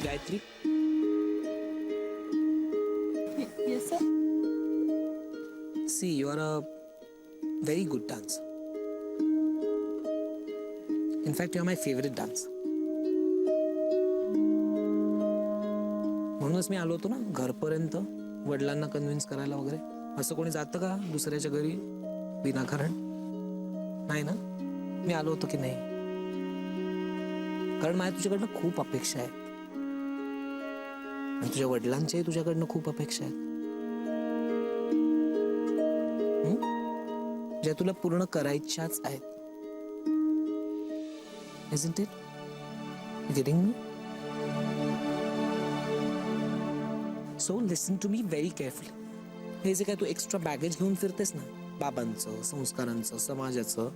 Gayatri? Yes, sir. See, you are a very good dancer. In fact, you are my favorite dancer. म्हणूनच मी आलो होतो ना घरपर्यंत वडिलांना convince करायला वगैरे. असं कोणी जातं का दुसऱ्याच्या घरी विनाकारण? नाही ना? मी आलो होतो की नाही? कारण माझ्या तुझ्याकडनं खूप अपेक्षा आहेत आणि तुझ्या वडिलांच्याही तुझ्याकडनं खूप अपेक्षा आहेत ज्या तुला पूर्ण करायच्याच आहेत. Isn't it? You getting me? So listen to me very carefully. हे जे काय तू एक्स्ट्रा बॅगेज घेऊन फिरतेस ना बाबांचं, संस्कारांचं, समाजाचं,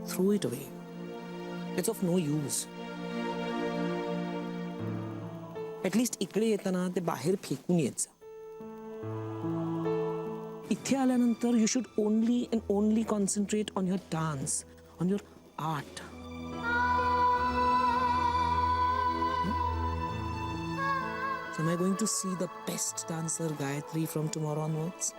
throw it away. It's of no use. At least इकडे येताना ते बाहेर फेकून यायचं. इथे आल्यानंतर you should only and only concentrate on your dance, on your art. So am I going to see the best dancer Gayatri from tomorrow onwards?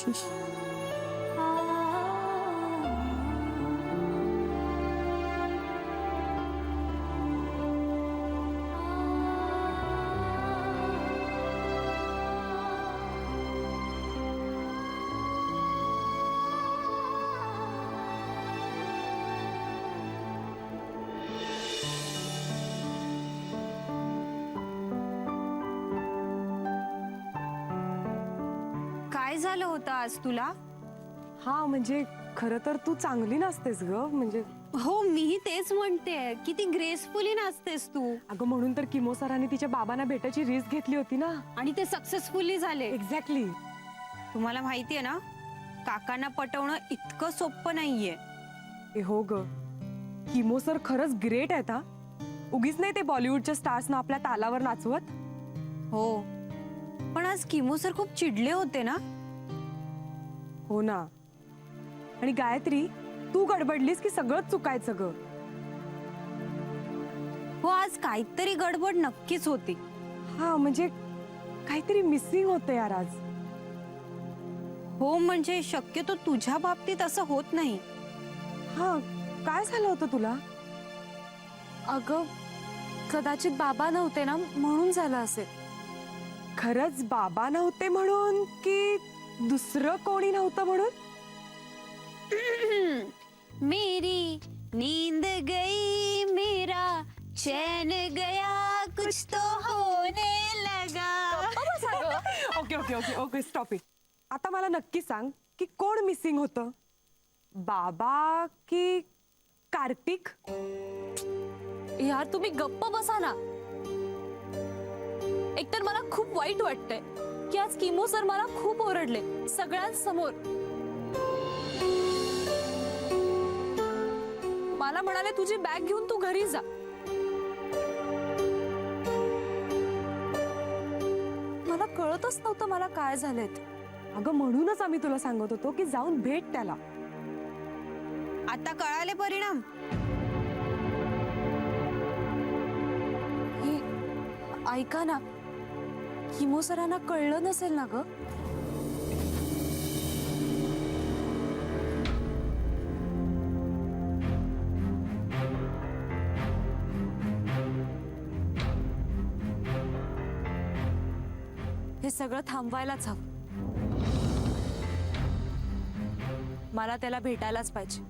Shush. काय झालं होतं आज तुला? हा म्हणजे खरं तर तू चांगली नसतेस ग. म्हणजे हो, मीही तेच म्हणते. किती ग्रेसफुली नाचतेस तू. अगं म्हणून तर किमो सरांनी तिच्या बाबांना भेटायची रिस्क घेतली होती ना. आणि ते सक्सेसफुली झाले. एक्झॅक्टली. तुम्हाला माहितीये ना, काकांना पटवणं इतकं सोपं नाहीये. हो ग, किमो सर खरंच ग्रेट आहेत. हा उगीच नाही ते बॉलिवूडच्या स्टार्सना आपल्या तालावर नाचवत. हो, पण आज किमो सर खूप चिडले होते ना. हो ना. आणि गायत्री, तू गडबडलीस की सगळंच चुकायचं ग. हो, आज काहीतरी गडबड नक्कीच होती. हा म्हणजे काहीतरी मिसिंग होतं यार आज. हो, म्हणजे शक्यतो तुझ्या बाबतीत असं होत नाही. हा, काय झालं होतं तुला? अगं कदाचित बाबा नव्हते ना म्हणून झालं असेल. खरंच बाबा नव्हते म्हणून की दुसरं कोणी नव्हतं म्हणून? मेरी नींद गई, मेरा चैन गया, कुछ तो होने लगा. Okay okay okay okay stop it. आता मला नक्की सांग की कोण मिसिंग होतं, बाबा की कार्तिक? यार तुम्ही गप्प बसा ना. एकतर मला खूप वाईट वाटतंय की आज किमो सर मला खूप ओरडले सगळ्यांसमोर. मला म्हणाले तुझी बॅग घेऊन तू घरी जा. मला कळतच नव्हतं मला काय झालंय ते. अगं म्हणूनच आम्ही तुला सांगत होतो की जाऊन भेट त्याला. आता कळाले परिणाम. ऐका ना, किमो सरांना कळलं नसेल ना ग. हे सगळं थांबवायलाच हवं. मला त्याला भेटायलाच पाहिजे.